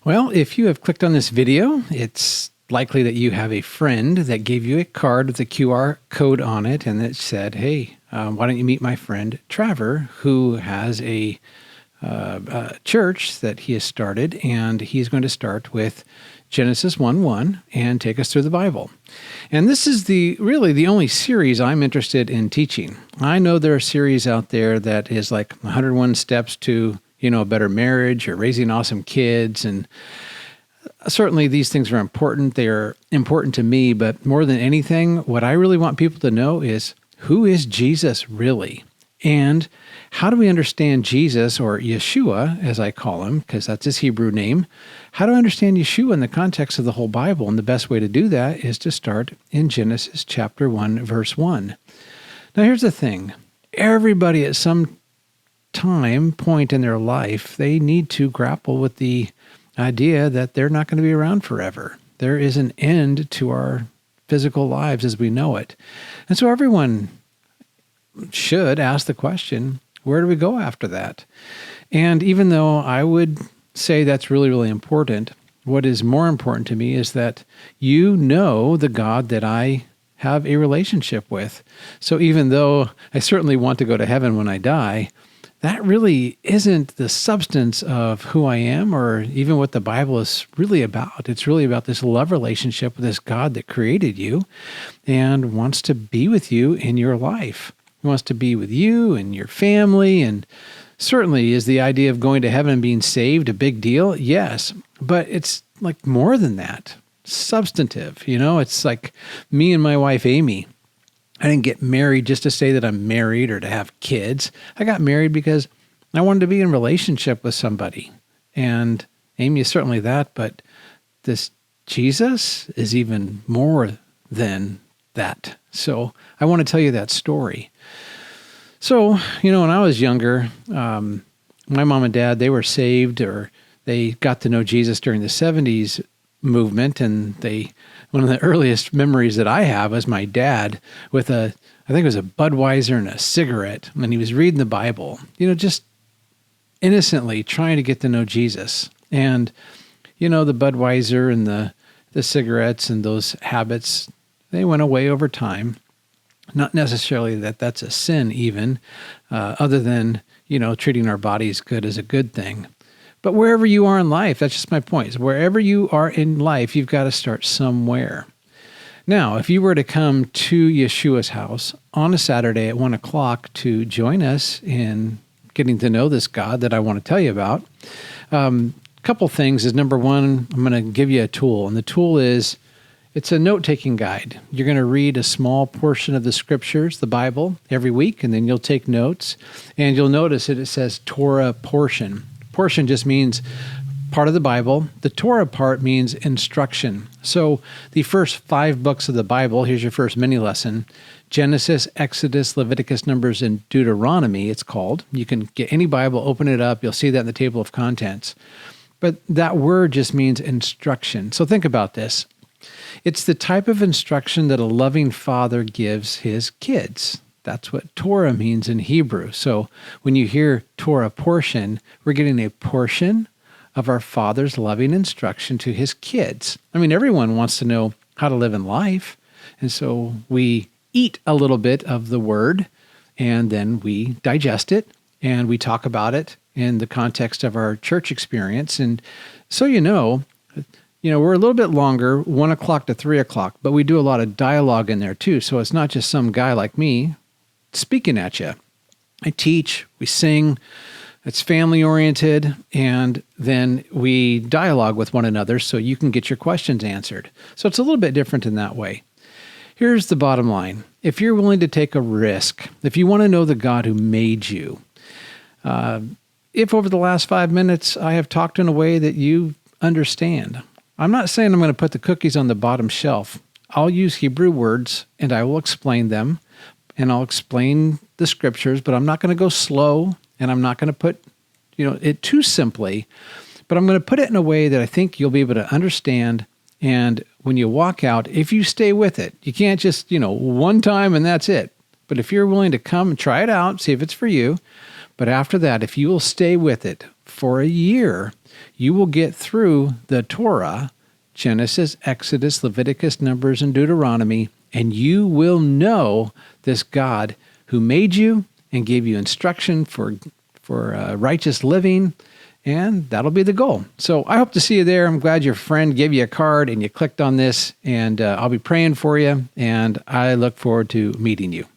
Well, if you have clicked on this video, it's likely that you have a friend that gave you a card with a QR code on it and that said, hey, why don't you meet my friend Trevor, who has a church that he has started, and he's going to start with Genesis 1:1 and take us through the Bible. And this is really the only series I'm interested in teaching. I know there are series out there that is like 101 steps to, a better marriage or raising awesome kids. And certainly these things are important. They are important to me, but more than anything, what I really want people to know is, who is Jesus really? And how do we understand Jesus, or Yeshua, as I call him, because that's his Hebrew name? How do I understand Yeshua in the context of the whole Bible? And the best way to do that is to start in Genesis chapter 1, verse 1. Now, here's the thing. Everybody at some point in their life, they need to grapple with the idea that they're not going to be around forever. There is an end to our physical lives as we know it. And so everyone should ask the question, where do we go after that? And even though I would say that's really, really important, what is more important to me is that you know the God that I have a relationship with. So even though I certainly want to go to heaven when I die, that really isn't the substance of who I am or even what the Bible is really about. It's really about this love relationship with this God that created you and wants to be with you in your life. He wants to be with you and your family. And certainly, is the idea of going to heaven and being saved a big deal? Yes, but it's like more than that. Substantive, it's like me and my wife, Amy. I didn't get married just to say that I'm married or to have kids. I got married because I wanted to be in a relationship with somebody. And Amy is certainly that, but this Jesus is even more than that. So I want to tell you that story. So, when I was younger, my mom and dad, they were saved, or they got to know Jesus during the 70s movement. And one of the earliest memories that I have was my dad with I think it was a Budweiser and a cigarette, and he was reading the Bible, just innocently trying to get to know Jesus. And, the Budweiser and the cigarettes and those habits, they went away over time. Not necessarily that that's a sin even, other than, treating our bodies good is a good thing. But wherever you are in life, that's just my point. So wherever you are in life, you've got to start somewhere. Now, if you were to come to Yeshua's house on a Saturday at 1 o'clock to join us in getting to know this God that I want to tell you about, a couple things is, number one, I'm going to give you a tool. And the tool is, it's a note-taking guide. You're going to read a small portion of the scriptures, the Bible, every week, and then you'll take notes. And you'll notice that it says Torah Portion. Portion just means part of the Bible. The Torah part means instruction. So the first 5 books of the Bible, here's your first mini lesson: Genesis, Exodus, Leviticus, Numbers, and Deuteronomy, it's called. You can get any Bible, open it up, you'll see that in the table of contents. But that word just means instruction. So think about this. It's the type of instruction that a loving father gives his kids. That's what Torah means in Hebrew. So when you hear Torah portion, we're getting a portion of our Father's loving instruction to his kids. I mean, everyone wants to know how to live in life. And so we eat a little bit of the word, and then we digest it, and we talk about it in the context of our church experience. And so we're a little bit longer, 1 o'clock to 3 o'clock, but we do a lot of dialogue in there too. So it's not just some guy like me speaking at you. I teach, we sing, it's family oriented, and then we dialogue with one another so you can get your questions answered. So it's a little bit different in that way. Here's the bottom line. If you're willing to take a risk, if you want to know the God who made you, if over the last 5 minutes I have talked in a way that you understand, I'm not saying I'm going to put the cookies on the bottom shelf. I'll use Hebrew words and I will explain them, and I'll explain the scriptures, but I'm not going to go slow, and I'm not going to put it too simply, but I'm going to put it in a way that I think you'll be able to understand. And when you walk out, if you stay with it, you can't just, one time and that's it. But if you're willing to come and try it out, see if it's for you, But after that, if you will stay with it for a year, you will get through the Torah, Genesis, Exodus, Leviticus, Numbers, and Deuteronomy, and you will know this God who made you and gave you instruction for righteous living, and that'll be the goal. So I hope to see you there. I'm glad your friend gave you a card and you clicked on this, and I'll be praying for you, and I look forward to meeting you.